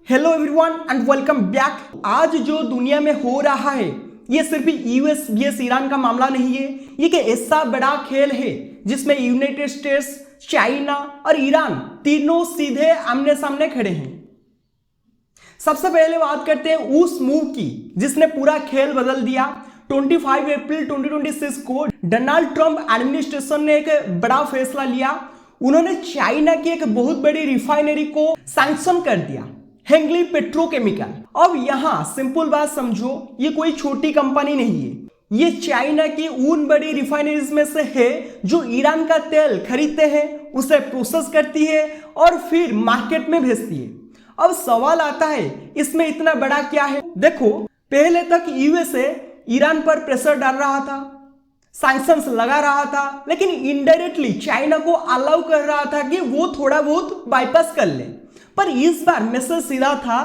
Hello everyone and welcome back. आज जो दुनिया में हो रहा है ये सिर्फ यूएस vs ईरान का मामला नहीं है, ये कि ऐसा बड़ा खेल है जिसमें यूनाइटेड स्टेट्स, चाइना और ईरान तीनों सीधे आमने सामने खड़े हैं। सबसे पहले बात करते हैं उस मूव की जिसने पूरा खेल बदल दिया। 25 अप्रैल 2026 को डोनाल्ड ट्रंप एडमिनिस्ट्रेशन ने एक बड़ा फैसला लिया। उन्होंने चाइना की एक बहुत बड़ी रिफाइनरी को सैंक्शन कर दिया, हेंगली पेट्रोकेमिकल। अब यहां सिंपल बात समझो, ये कोई छोटी कंपनी नहीं है, ये चाइना की उन बड़ी रिफाइनरीज में से है जो ईरान का तेल खरीदते हैं, उसे प्रोसेस करती है और फिर मार्केट में भेजती है। अब सवाल आता है इसमें इतना बड़ा क्या है। देखो, पहले तक यूएसए ईरान पर प्रेशर डाल रहा था, सैंक्शंस लगा रहा था, लेकिन इनडायरेक्टली चाइना को अलाउ कर रहा था कि वो थोड़ा बहुत बाईपास कर ले। पर इस बार मैसेज सीधा था,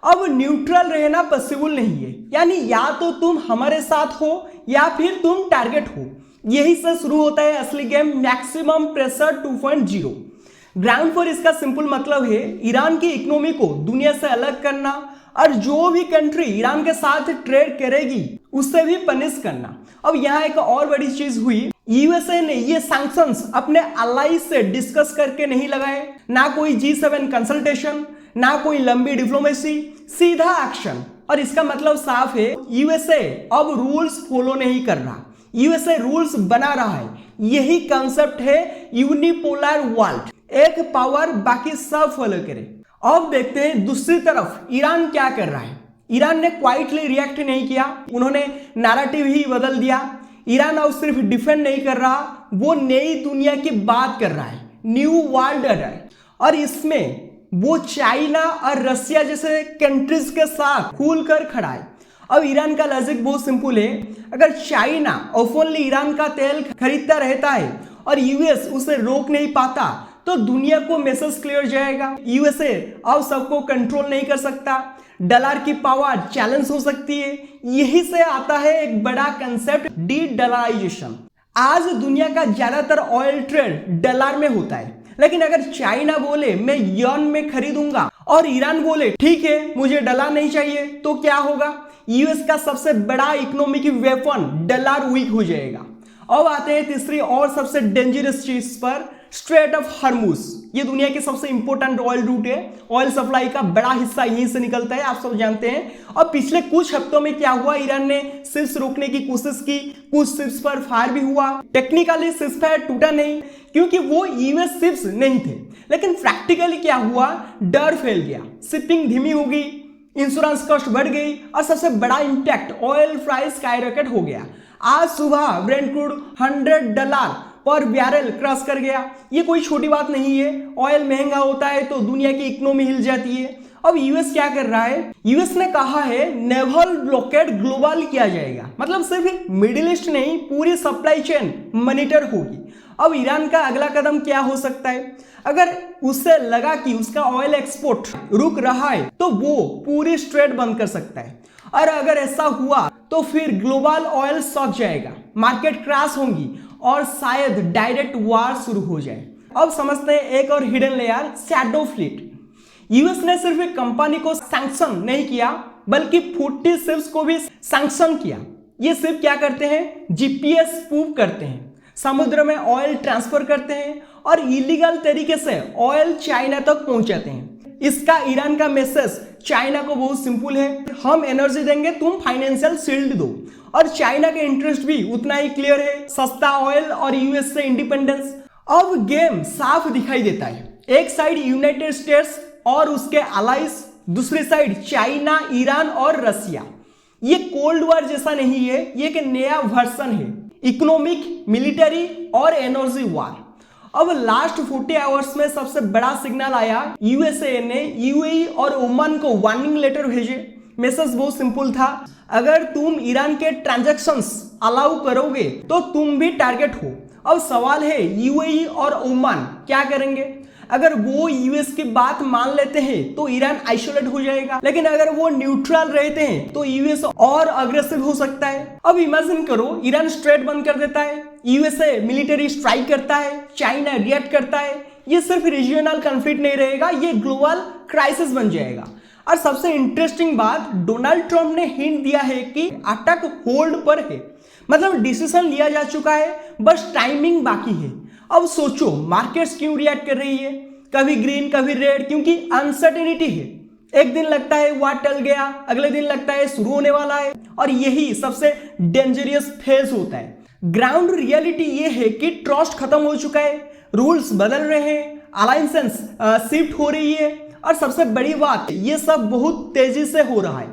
अब न्यूट्रल रहना पॉसिबल नहीं है, यानी या तो तुम हमारे साथ हो या फिर तुम टारगेट हो। यही से शुरू होता है असली गेम, मैक्सिमम प्रेशर 2.0। ग्राउंड पर इसका सिंपल मतलब है ईरान की इकोनॉमी को दुनिया से अलग करना और जो भी कंट्री ईरान के साथ ट्रेड करेगी उससे भी पनिश करना। अब यहाँ एक और बड़ी चीज हुई, यूएसए ने ये सैंक्शंस अपने अलाई से डिस्कस करके नहीं लगाए, ना कोई G7 कंसल्टेशन, ना कोई लंबी डिप्लोमेसी, सीधा एक्शन। और इसका मतलब साफ है, यूएसए अब रूल्स फॉलो नहीं कर रहा, यूएसए रूल्स बना रहा है। यही कंसेप्ट है यूनिपोलर वर्ल्ड, एक पावर बाकी सब फॉलो करे। अब देखते हैं दूसरी तरफ ईरान क्या कर रहा है। ईरान ने क्वाइटली रिएक्ट नहीं किया, उन्होंने नैरेटिव ही बदल दिया। ईरान अब सिर्फ डिफेंड नहीं कर रहा, वो नई दुनिया की बात कर रहा है, न्यू वर्ल्ड ऑर्डर। और इसमें वो चाइना और रशिया जैसे कंट्रीज के साथ खुलकर खड़ा है। अब ईरान का लॉजिक बहुत सिंपल है, अगर चाइना ओपनली ईरान का तेल खरीदता रहता है और यूएस उसे रोक नहीं पाता तो दुनिया को मैसेज क्लियर जाएगा, यूएसए अब सबको कंट्रोल नहीं कर सकता, डॉलर की पावर चैलेंज हो सकती है। यही से आता है एक बड़ा कंसेप्ट, डी डॉलराइजेशन। आज दुनिया का ज्यादातर ऑयल ट्रेड डॉलर में होता है, लेकिन अगर चाइना बोले मैं यन में खरीदूंगा और ईरान बोले ठीक है मुझे डॉलर नहीं चाहिए, तो क्या होगा? यूएस का सबसे बड़ा इकोनॉमिक वेपन डॉलर वीक हो जाएगा। अब आते हैं तीसरी और सबसे डेंजरस चीज पर, स्ट्रेट ऑफ हॉर्मुज। ये दुनिया के सबसे इंपॉर्टेंट ऑयल रूट है, ऑयल सप्लाई का बड़ा हिस्सा यहीं से निकलता है, आप सब जानते हैं। और पिछले कुछ हफ्तों में क्या हुआ, ईरान ने शिप्स रोकने की कोशिश की, कुछ शिप्स पर फायर भी हुआ। टेक्निकली शिप्स फायर टूटा नहीं क्योंकि वो यूएस शिप्स नहीं थे, लेकिन प्रैक्टिकली क्या हुआ, डर फैल गया, शिपिंग धीमी हो गई, इंश्योरेंस कॉस्ट बढ़ गई और सबसे बड़ा इंपैक्ट ऑयल प्राइस स्काईरॉकेट हो गया। आज सुबह ब्रेंट क्रूड $100 पर बैरल क्रॉस कर गया। ये कोई छोटी बात नहीं है, ऑयल महंगा होता है तो दुनिया की इकोनॉमी हिल जाती है। अब यूएस क्या कर रहा है, यूएस ने कहा है नेवल ब्लॉकेड ग्लोबल किया जाएगा, मतलब सिर्फ मिडिल ईस्ट नहीं पूरी सप्लाई चेन मॉनिटर होगी। अब ईरान का अगला कदम क्या हो सकता है, अगर उससे लगा कि उसका ऑयल एक्सपोर्ट रुक रहा है तो वो पूरी स्ट्रेट बंद कर सकता है। और अगर ऐसा हुआ तो फिर ग्लोबल ऑयल सॉक जाएगा, मार्केट क्रैश होंगी और शायद डायरेक्ट वार शुरू हो जाए। अब समझते हैं एक और hidden layer, shadow fleet. US ने सिर्फ एक कंपनी को सैंक्शन नहीं किया बल्कि 40 शिप्स को भी सैंक्शन किया। ये शिप क्या करते हैं, जीपीएस स्पूफ करते हैं, समुद्र में ऑयल ट्रांसफर करते हैं और इलीगल तरीके से ऑयल चाइना तक पहुंचाते हैं। इसका ईरान का मैसेज चाइना को बहुत सिंपल है, हम एनर्जी देंगे, तुम फाइनेंशियल शील्ड दो। और चाइना के इंटरेस्ट भी उतना ही क्लियर है, सस्ता ऑयल और यूएस से इंडिपेंडेंस। अब गेम साफ दिखाई देता है, एक साइड यूनाइटेड स्टेट्स और उसके अलाइज, दूसरी साइड चाइना, ईरान और रशिया। ये कोल्ड वॉर जैसा नहीं है, ये एक नया वर्जन है, इकोनॉमिक, मिलिट्री और एनर्जी वॉर। अब लास्ट 40 आवर्स में सबसे बड़ा सिग्नल आया, यूएसए ने यूएई और ओमान को वार्निंग लेटर भेजे। मैसेज बहुत सिंपल था, अगर तुम ईरान के ट्रांजैक्शंस अलाउ करोगे तो तुम भी टारगेट हो। अब सवाल है यूएई और ओमान क्या करेंगे। अगर वो यूएस की बात मान लेते हैं तो ईरान आइसोलेट हो जाएगा, लेकिन अगर वो न्यूट्रल रहते हैं तो यूएस और अग्रेसिव हो सकता है। अब इमेजिन करो, ईरान स्ट्रेट बंद कर देता है, यूएसए मिलिट्री स्ट्राइक करता है, चाइना रिएक्ट करता है, ये सिर्फ रीजनल कॉन्फ्लिक्ट नहीं रहेगा, ये ग्लोबल क्राइसिस बन जाएगा। और सबसे इंटरेस्टिंग बात, डोनाल्ड ट्रंप ने हिंट दिया है कि अटैक होल्ड पर है, मतलब डिसीजन लिया जा चुका है, बस टाइमिंग बाकी है। अब सोचो मार्केट्स क्यों रिएक्ट कर रही है, कभी ग्रीन कभी रेड, क्योंकि अनसर्टेनिटी है। एक दिन लगता है वार टल गया, अगले दिन लगता है शुरू होने वाला है, और यही सबसे डेंजरियस फेज होता है। ग्राउंड रियलिटी ये है कि ट्रस्ट खत्म हो चुका है, रूल्स बदल रहे हैं, अलायंसेस शिफ्ट हो रही है, और सबसे बड़ी बात ये सब बहुत तेजी से हो रहा है।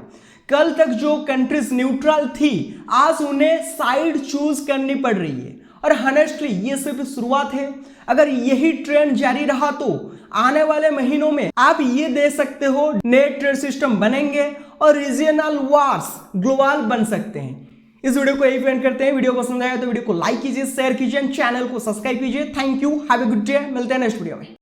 कल तक जो कंट्रीज न्यूट्रल थी, आज उन्हें साइड चूज करनी पड़ रही है, और हॉनेस्टली ये सिर्फ शुरुआत है। अगर यही ट्रेंड जारी रहा तो आने वाले महीनों में आप ये दे सकते हो नए ट्रेड सिस्टम बनेंगे और रीजनल वार्स ग्लोबल बन सकते हैं। इस वीडियो को यही एंड करते हैं। वीडियो पसंद आया तो वीडियो को लाइक कीजिए, शेयर कीजिए, चैनल को सब्सक्राइब कीजिए। Thank you, have a good day. मिलते हैं नेक्स्ट वीडियो में।